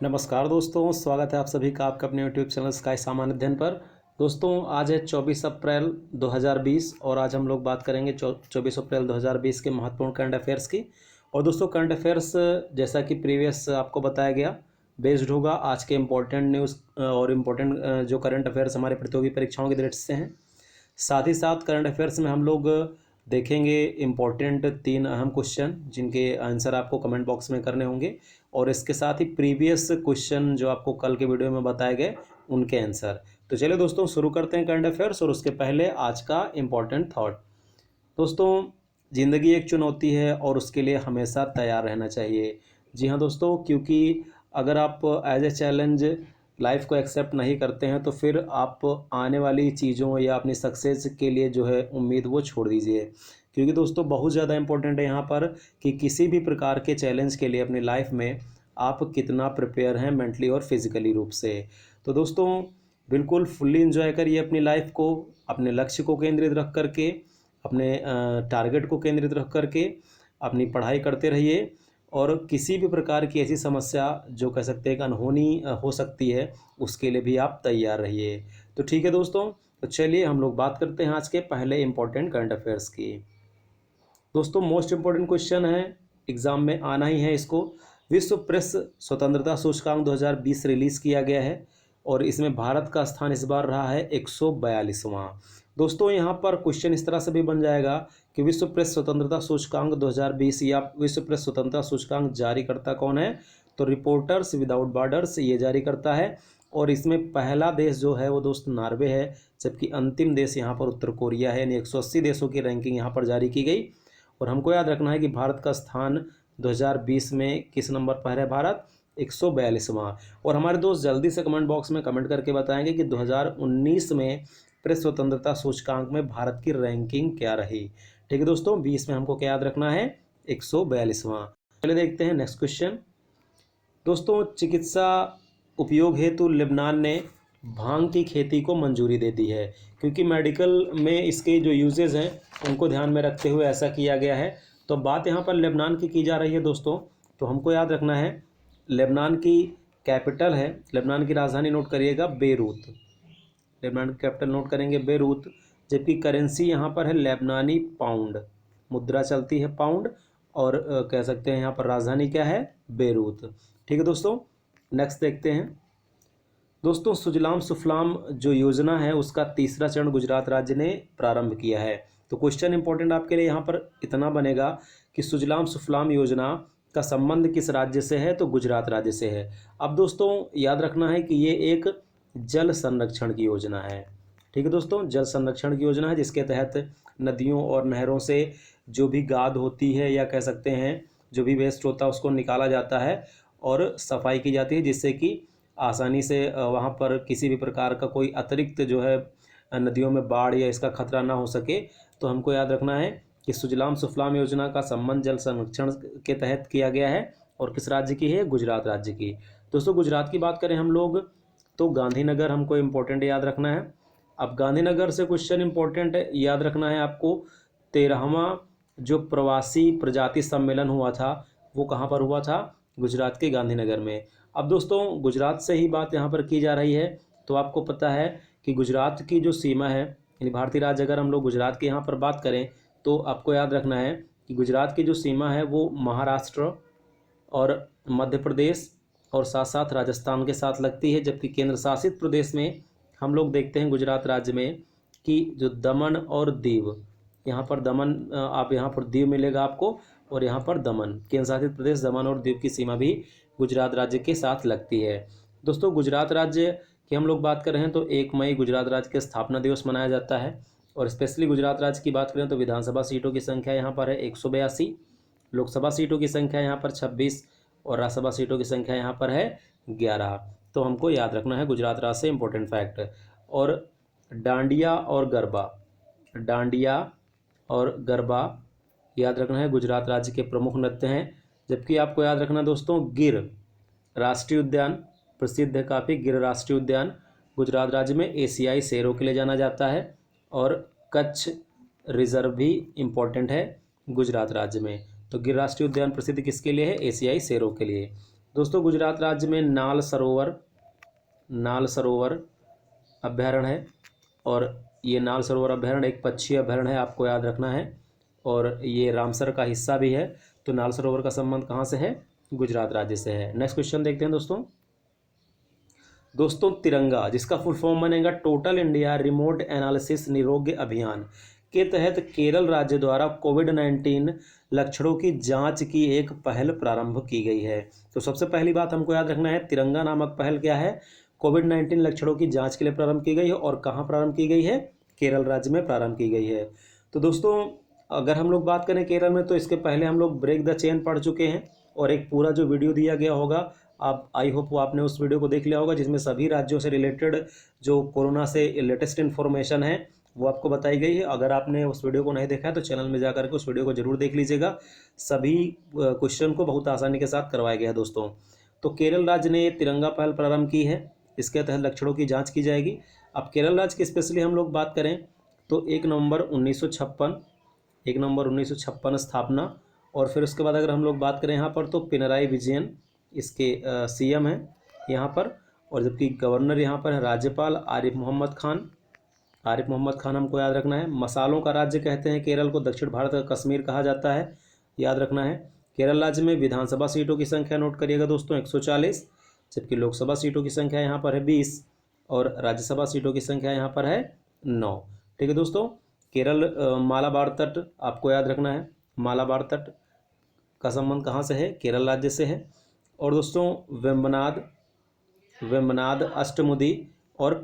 नमस्कार दोस्तों, स्वागत है आप सभी का आपका अपने यूट्यूब चैनल स्काई सामान्य अध्ययन पर। दोस्तों, आज है 24 अप्रैल 2020 और आज हम लोग बात करेंगे 24 अप्रैल 2020 के महत्वपूर्ण करंट अफेयर्स की। और दोस्तों, करंट अफेयर्स जैसा कि प्रीवियस आपको बताया गया बेस्ड होगा आज के इम्पोर्टेंट न्यूज़ और इम्पोर्टेंट जो करंट अफेयर्स हमारे प्रतियोगी परीक्षाओं की दृष्टि से हैं। साथ ही साथ करंट अफेयर्स में हम लोग देखेंगे इम्पोर्टेंट 3 अहम क्वेश्चन जिनके आंसर आपको कमेंट बॉक्स में करने होंगे और इसके साथ ही प्रीवियस क्वेश्चन जो आपको कल के वीडियो में बताए गए उनके आंसर। तो चलिए दोस्तों, शुरू करते हैं करंट अफेयर्स और उसके पहले आज का इम्पोर्टेंट थॉट। दोस्तों, ज़िंदगी एक चुनौती है और उसके लिए हमेशा तैयार रहना चाहिए। जी हाँ दोस्तों, क्योंकि अगर आप एज ए चैलेंज लाइफ को एक्सेप्ट नहीं करते हैं तो फिर आप आने वाली चीज़ों या अपनी सक्सेस के लिए जो है उम्मीद वो छोड़ दीजिए। क्योंकि दोस्तों, बहुत ज़्यादा इंपॉर्टेंट है यहाँ पर कि किसी भी प्रकार के चैलेंज के लिए अपनी लाइफ में आप कितना प्रिपेयर हैं मेंटली और फिजिकली रूप से। तो दोस्तों, बिल्कुल फुल्ली एंजॉय करिए अपनी लाइफ को, अपने लक्ष्य को केंद्रित रख करके, अपने टारगेट को केंद्रित रख करके अपनी पढ़ाई करते रहिए और किसी भी प्रकार की ऐसी समस्या जो कह सकते हैं कि अनहोनी हो सकती है उसके लिए भी आप तैयार रहिए। तो ठीक है दोस्तों, तो चलिए हम लोग बात करते हैं आज के पहले इंपॉर्टेंट करंट अफेयर्स की। दोस्तों, मोस्ट इम्पोर्टेंट क्वेश्चन है, एग्जाम में आना ही है इसको। विश्व प्रेस स्वतंत्रता सूचकांक 2020 रिलीज़ किया गया है और इसमें भारत का स्थान इस बार रहा है 142वां। दोस्तों, यहाँ पर क्वेश्चन इस तरह से भी बन जाएगा कि विश्व प्रेस स्वतंत्रता सूचकांक 2020 या विश्व प्रेस स्वतंत्रता सूचकांक जारी करता कौन है? तो रिपोर्टर्स विदाउट बॉर्डर्स ये जारी करता है और इसमें पहला देश जो है वो दोस्त नॉर्वे है, जबकि अंतिम देश यहाँ पर उत्तर कोरिया है। यानी 180 देशों की रैंकिंग यहाँ पर जारी की गई और हमको याद रखना है कि भारत का स्थान 2020 में किस नंबर पर है? भारत 142वां। और हमारे दोस्त जल्दी से कमेंट बॉक्स में कमेंट करके बताएंगे कि 2019 में प्रेस स्वतंत्रता सूचकांक में भारत की रैंकिंग क्या रही। ठीक है दोस्तों, 20 में हमको क्या याद रखना है? 142वां। चलिए देखते हैं नेक्स्ट क्वेश्चन। दोस्तों, चिकित्सा उपयोग हेतु लेबनान ने भांग की खेती को मंजूरी दे दी है, क्योंकि मेडिकल में इसके जो यूजेज हैं उनको ध्यान में रखते हुए ऐसा किया गया है। तो बात यहाँ पर लेबनान की जा रही है दोस्तों, तो हमको याद रखना है लेबनान की कैपिटल है, लेबनान की राजधानी नोट करिएगा बेरूत। लेबनान की कैपिटल नोट करेंगे बेरूत, जबकि करेंसी यहाँ पर है लेबनानी पाउंड, मुद्रा चलती है पाउंड और कह सकते हैं यहाँ पर राजधानी क्या है? बेरूत। ठीक है दोस्तों, नेक्स्ट देखते हैं। दोस्तों, सुजलाम सुफलाम जो योजना है उसका तीसरा चरण गुजरात राज्य ने प्रारंभ किया है। तो क्वेश्चन इंपॉर्टेंट आपके लिए यहाँ पर इतना बनेगा कि सुजलाम सुफलाम योजना का संबंध किस राज्य से है? तो गुजरात राज्य से है। अब दोस्तों, याद रखना है कि ये एक जल संरक्षण की योजना है। ठीक है दोस्तों, जल संरक्षण की योजना है जिसके तहत नदियों और नहरों से जो भी गाद होती है या कह सकते हैं जो भी वेस्ट होता है उसको निकाला जाता है और सफाई की जाती है, जिससे कि आसानी से वहाँ पर किसी भी प्रकार का कोई अतिरिक्त जो है नदियों में बाढ़ या इसका खतरा ना हो सके। तो हमको याद रखना है कि सुजलाम सुफलाम योजना का संबंध जल संरक्षण के तहत किया गया है और किस राज्य की है? गुजरात राज्य की। दोस्तों, गुजरात की बात करें हम लोग तो गांधीनगर हमको इम्पोर्टेंट याद रखना है। अब गांधीनगर से क्वेश्चन इंपॉर्टेंट याद रखना है आपको, 13वां जो प्रवासी प्रजाति सम्मेलन हुआ था वो कहाँ पर हुआ था? गुजरात के गांधीनगर में। अब दोस्तों, गुजरात से ही बात यहाँ पर की जा रही है, तो आपको पता है कि गुजरात की जो सीमा है, यानी भारतीय राज्य अगर हम लोग गुजरात की यहाँ पर बात करें तो आपको याद रखना है कि गुजरात की जो सीमा है वो महाराष्ट्र और मध्य प्रदेश और साथ साथ राजस्थान के साथ लगती है, जबकि केंद्र शासित प्रदेश में हम लोग देखते हैं गुजरात राज्य में कि जो दमन और दीव, यहाँ पर दमन आप यहाँ पर दीव मिलेगा आपको और यहाँ पर दमन, केंद्र शासित प्रदेश दमन और दीव की सीमा भी गुजरात राज्य के साथ लगती है। दोस्तों, गुजरात राज्य की हम लोग बात कर रहे हैं तो 1 मई गुजरात राज्य के स्थापना दिवस मनाया जाता है और स्पेशली गुजरात राज्य की बात करें तो विधानसभा सीटों की संख्या यहाँ पर है 182, लोकसभा सीटों की संख्या यहाँ पर 26 और राज्यसभा सीटों की संख्या यहाँ पर है 11। तो हमको याद रखना है गुजरात राज्य से इंपॉर्टेंट फैक्ट। और डांडिया और गरबा, डांडिया और गरबा याद रखना है गुजरात राज्य के प्रमुख नृत्य हैं। जबकि आपको याद रखना दोस्तों, गिर राष्ट्रीय उद्यान प्रसिद्ध है काफ़ी, गिर राष्ट्रीय उद्यान गुजरात राज्य में एशियाई शेरों के लिए जाना जाता है और कच्छ रिजर्व भी इम्पोर्टेंट है गुजरात राज्य में। तो गिर राष्ट्रीय उद्यान प्रसिद्ध किसके लिए है? एशियाई शेरों के लिए। दोस्तों गुजरात राज्य में नाल सरोवर अभ्यारण्य है, और ये नाल सरोवर अभ्यारण्य एक पक्षी अभ्यारण्य है, आपको याद रखना है, और ये रामसर का हिस्सा भी है। तो नाल सरोवर का संबंध कहाँ से है? गुजरात राज्य से है। नेक्स्ट क्वेश्चन देखते हैं दोस्तों तिरंगा, जिसका फुल फॉर्म बनेगा टोटल इंडिया रिमोट एनालिसिस निरोग्य अभियान, के तहत केरल राज्य द्वारा कोविड-19 लक्षणों की जांच की एक पहल प्रारंभ की गई है। तो सबसे पहली बात हमको याद रखना है, तिरंगा नामक पहल क्या है? कोविड-19 लक्षणों की जांच के लिए प्रारंभ की गई है, और कहाँ प्रारंभ की गई है? केरल राज्य में प्रारंभ की गई है। तो दोस्तों अगर हम लोग बात करें केरल में, तो इसके पहले हम लोग ब्रेक द चेन पढ़ चुके हैं, और एक पूरा जो वीडियो दिया गया होगा, आप आई होप वो आपने उस वीडियो को देख लिया होगा, जिसमें सभी राज्यों से रिलेटेड जो कोरोना से लेटेस्ट इन्फॉर्मेशन है वो आपको बताई गई है। अगर आपने उस वीडियो को नहीं देखा है तो चैनल में जाकर के उस वीडियो को जरूर देख लीजिएगा। सभी क्वेश्चन को बहुत आसानी के साथ करवाया गया है दोस्तों। तो केरल राज्य ने ये तिरंगा पहल प्रारंभ की है, इसके तहत लक्षणों की जाँच की जाएगी। अब केरल राज्य की स्पेशली हम लोग बात करें तो 1 नवंबर 1956 स्थापना, और फिर उसके बाद अगर हम लोग बात करें यहाँ पर तो पिनराई विजयन इसके सीएम हैं यहाँ पर, और जबकि गवर्नर यहाँ पर है राज्यपाल आरिफ मोहम्मद खान हमको याद रखना है। मसालों का राज्य कहते हैं केरल को, दक्षिण भारत का कश्मीर कहा जाता है, याद रखना है। केरल राज्य में विधानसभा सीटों की संख्या नोट करिएगा दोस्तों 140, जबकि लोकसभा सीटों की संख्या यहाँ पर है 20, और राज्यसभा सीटों की संख्या यहाँ पर है 9। ठीक है दोस्तों। केरल मालाबार तट आपको याद रखना है, मालाबार तट का संबंध कहाँ से है? केरल राज्य से है। और दोस्तों वेम्बनाड अष्टमुदी और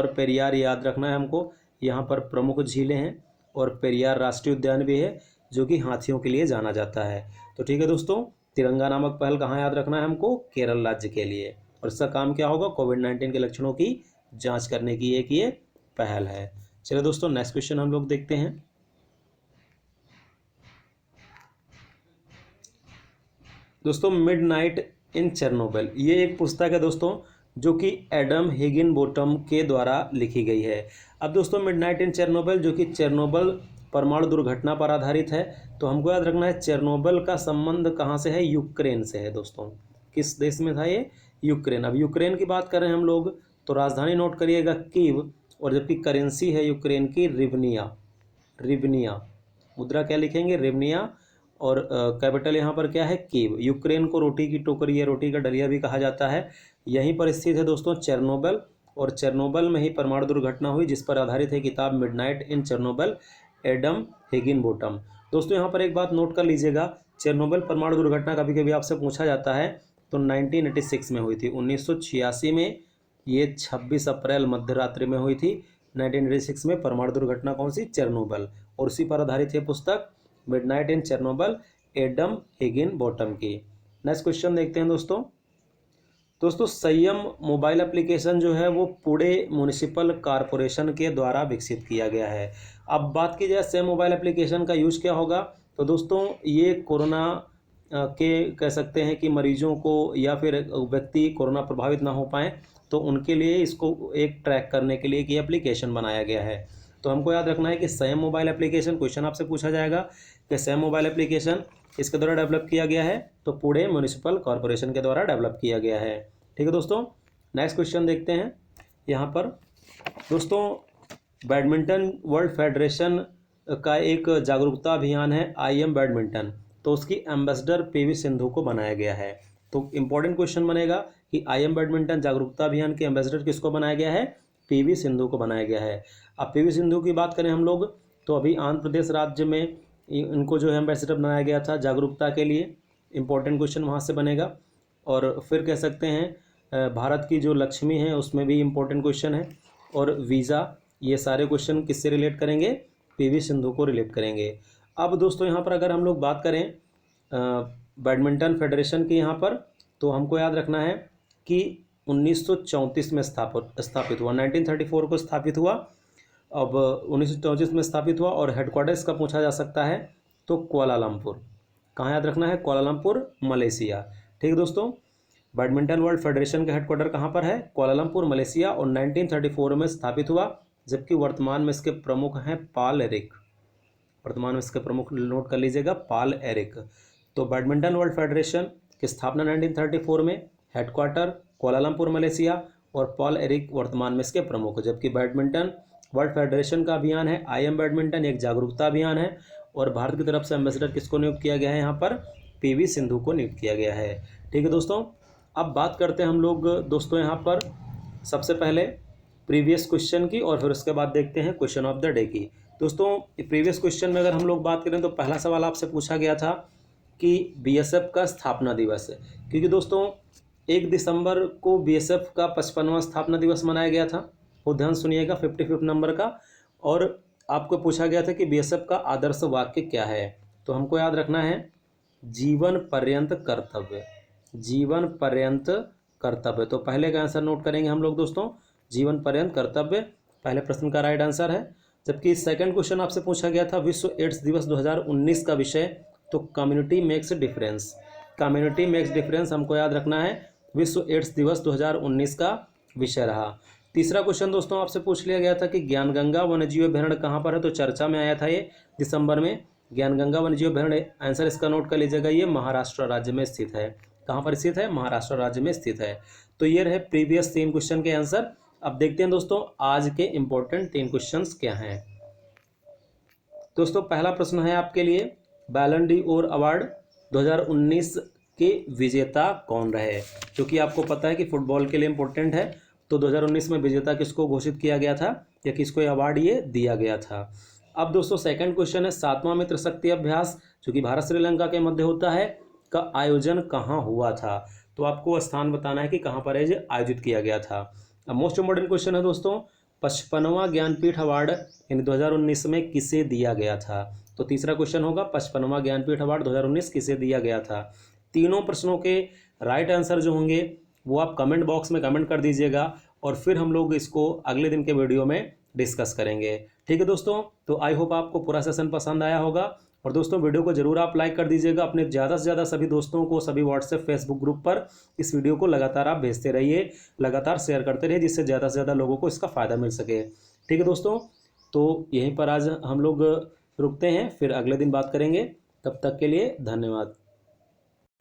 पेरियार याद रखना है हमको, यहाँ पर प्रमुख झीलें हैं, और पेरियार राष्ट्रीय उद्यान भी है जो कि हाथियों के लिए जाना जाता है। तो ठीक है दोस्तों, तिरंगा नामक पहल कहाँ याद रखना है हमको? केरल राज्य के लिए, और इसका काम क्या होगा? कोविड-19 के लक्षणों की जाँच करने की एक ये पहल है। चलिए दोस्तों नेक्स्ट क्वेश्चन हम लोग देखते हैं। दोस्तों मिडनाइट इन चेरनोबिल, ये एक पुस्तक है दोस्तों जो कि एडम हिगिनबोटम के द्वारा लिखी गई है। अब दोस्तों मिडनाइट इन चेरनोबिल जो कि चेरनोबिल परमाणु दुर्घटना पर आधारित है, तो हमको याद रखना है चेरनोबिल का संबंध कहाँ से है? यूक्रेन से है दोस्तों। किस देश में था ये? यूक्रेन। अब यूक्रेन की बात करें हम लोग तो राजधानी नोट करिएगा कीव, और जबकि करेंसी है यूक्रेन की रिवनिया, मुद्रा क्या लिखेंगे? रिवनिया, और कैपिटल यहाँ पर क्या है? कीव। यूक्रेन को रोटी की टोकरी या रोटी का डलिया भी कहा जाता है। यहीं पर स्थित है दोस्तों चेरनोबिल, और चेरनोबिल में ही परमाणु दुर्घटना हुई, जिस पर आधारित है किताब मिडनाइट इन चेरनोबिल, एडम हिगिनबोटम। दोस्तों यहाँ पर एक बात नोट कर लीजिएगा, चेरनोबिल परमाणु दुर्घटना कभी कभी आपसे पूछा जाता है, तो 1986 में हुई थी। 1986 में ये 26 अप्रैल मध्य रात्रि में हुई थी। 1986 में परमाणु दुर्घटना कौन सी? चेरनोबिल, और उसी पर आधारित है पुस्तक मिडनाइट इन चेरनोबिल, एडम हिगिनबोटम की। नेक्स्ट क्वेश्चन देखते हैं दोस्तों संयम मोबाइल एप्लीकेशन जो है वो पुणे म्युनिसिपल कॉरपोरेशन के द्वारा विकसित किया गया है। अब बात की जाए संयम मोबाइल एप्लीकेशन का यूज क्या होगा, तो दोस्तों ये कोरोना के कह सकते हैं कि मरीजों को या फिर व्यक्ति कोरोना प्रभावित ना हो पाए, तो उनके लिए इसको एक ट्रैक करने के लिए एक एप्लीकेशन बनाया गया है। तो हमको याद रखना है कि संयम मोबाइल एप्लीकेशन, क्वेश्चन आपसे पूछा जाएगा कि संयम मोबाइल एप्लीकेशन किसके द्वारा डेवलप किया गया है, तो पुणे म्युनिसिपल कॉरपोरेशन के द्वारा डेवलप किया गया है। ठीक है दोस्तों, नेक्स्ट क्वेश्चन देखते हैं। यहाँ पर दोस्तों बैडमिंटन वर्ल्ड फेडरेशन का एक जागरूकता अभियान है आई एम बैडमिंटन, तो उसकी एम्बेसडर पीवी सिंधु को बनाया गया है। तो इंपॉर्टेंट क्वेश्चन बनेगा कि आई एम बैडमिंटन जागरूकता अभियान के एम्बेसडर किसको बनाया गया है? पीवी सिंधु को बनाया गया है। अब पीवी सिंधु की बात करें हम लोग तो अभी आंध्र प्रदेश राज्य में इनको जो है एम्बेसडर बनाया गया था जागरूकता के लिए। इंपॉर्टेंट क्वेश्चन वहाँ से बनेगा। और फिर कह सकते हैं भारत की जो लक्ष्मी है उसमें भी इम्पोर्टेंट क्वेश्चन है। और वीज़ा, ये सारे क्वेश्चन किससे रिलेट करेंगे? पीवी सिंधु को रिलेट करेंगे। अब दोस्तों यहाँ पर अगर हम लोग बात करें बैडमिंटन फेडरेशन की यहाँ पर, तो हमको याद रखना है कि 1934 में स्थापित हुआ, 1934 को स्थापित हुआ। अब 1934 में स्थापित हुआ और हेडक्वार्टर्स का पूछा जा सकता है तो कुआलालंपुर। कहाँ याद रखना है? Kuala Lumpur, Malaysia. ठीक है दोस्तों, बैडमिंटन वर्ल्ड फेडरेशन का हेडक्वार्टर कहाँ पर है? कुआलालंपुर, मलेशिया, और 1934 में स्थापित हुआ। जबकि वर्तमान में इसके प्रमुख हैं पॉल एरिक। वर्तमान में इसके प्रमुख नोट कर लीजिएगा, पॉल एरिक। तो बैडमिंटन वर्ल्ड फेडरेशन की स्थापना 1934 में, हेडक्वार्टर कोलालमपुर मलेशिया, और पॉल एरिक वर्तमान में इसके प्रमुख। जबकि बैडमिंटन वर्ल्ड फेडरेशन का अभियान है, IM बैडमिंटन एक जागरूकता अभियान है, और भारत की तरफ से एम्बेसडर किसको नियुक्त किया गया है, यहाँ पर PV सिंधु को नियुक्त किया गया है। ठीक है दोस्तों, अब बात करते हैं हम लोग दोस्तों यहाँ पर सबसे पहले प्रीवियस क्वेश्चन की, और फिर उसके बाद देखते हैं क्वेश्चन ऑफ द डे की। दोस्तों प्रीवियस क्वेश्चन में अगर हम लोग बात करें तो पहला सवाल आपसे पूछा गया था कि BSF का स्थापना दिवस है, क्योंकि दोस्तों 1 दिसंबर को BSF का 55वां स्थापना दिवस मनाया गया था। वो ध्यान सुनिएगा 55 नंबर का। और आपको पूछा गया था कि BSF का आदर्श वाक्य क्या है, तो हमको याद रखना है जीवन पर्यंत कर्तव्य, जीवन पर्यंत कर्तव्य। तो पहले का आंसर नोट करेंगे हम लोग दोस्तों, जीवन पर्यंत कर्तव्य पहले प्रश्न का राइट आंसर है। जबकि सेकंड क्वेश्चन आपसे पूछा गया था विश्व एड्स दिवस 2019 का विषय, तो community makes difference, community makes difference हमको याद रखना है, विश्व एड्स दिवस 2019 का विषय रहा। तीसरा क्वेश्चन दोस्तों आपसे पूछ लिया गया था कि ज्ञानगंगा वन्यजीव अभ्यारण्य कहाँ पर है, तो चर्चा में आया था ये दिसंबर में, ज्ञानगंगा वन्यजीव अभ्यारण्य। आंसर इसका नोट कर लीजिएगा, ये महाराष्ट्र राज्य में स्थित है। कहाँ पर स्थित है, महाराष्ट्र राज्य में स्थित है। तो ये रहे प्रीवियस 3 क्वेश्चन के आंसर। अब देखते हैं दोस्तों आज के इंपॉर्टेंट 3 क्वेश्चंस क्या हैं। दोस्तों पहला प्रश्न है आपके लिए, बैलन डी ओर अवार्ड 2019 के विजेता कौन रहे, क्योंकि आपको पता है कि फुटबॉल के लिए इंपॉर्टेंट है। तो 2019 में विजेता किसको घोषित किया गया था, या किसको अवार्ड ये दिया गया था। अब दोस्तों सेकंड क्वेश्चन है, 7वां मित्र शक्ति अभ्यास जो कि भारत श्रीलंका के मध्य होता है का आयोजन कहाँ हुआ था, तो आपको स्थान बताना है कि कहाँ पर है आयोजित किया गया था। अब मोस्ट इंपॉर्टेंट क्वेश्चन है दोस्तों, 55वां ज्ञानपीठ अवार्ड इन 2019 में किसे दिया गया था, तो तीसरा क्वेश्चन होगा 55वां ज्ञानपीठ अवार्ड 2019 किसे दिया गया था। तीनों प्रश्नों के राइट आंसर जो होंगे वो आप कमेंट बॉक्स में कमेंट कर दीजिएगा, और फिर हम लोग इसको अगले दिन के वीडियो में डिस्कस करेंगे। ठीक है दोस्तों, तो आई होप आपको पूरा सेशन पसंद आया होगा, और दोस्तों वीडियो को जरूर आप लाइक कर दीजिएगा, अपने ज़्यादा से ज़्यादा सभी दोस्तों को सभी व्हाट्सएप फेसबुक ग्रुप पर इस वीडियो को लगातार आप भेजते रहिए, लगातार शेयर करते रहिए, जिससे ज़्यादा से ज़्यादा लोगों को इसका फ़ायदा मिल सके। ठीक है दोस्तों, तो यहीं पर आज हम लोग रुकते हैं, फिर अगले दिन बात करेंगे। तब तक के लिए धन्यवाद।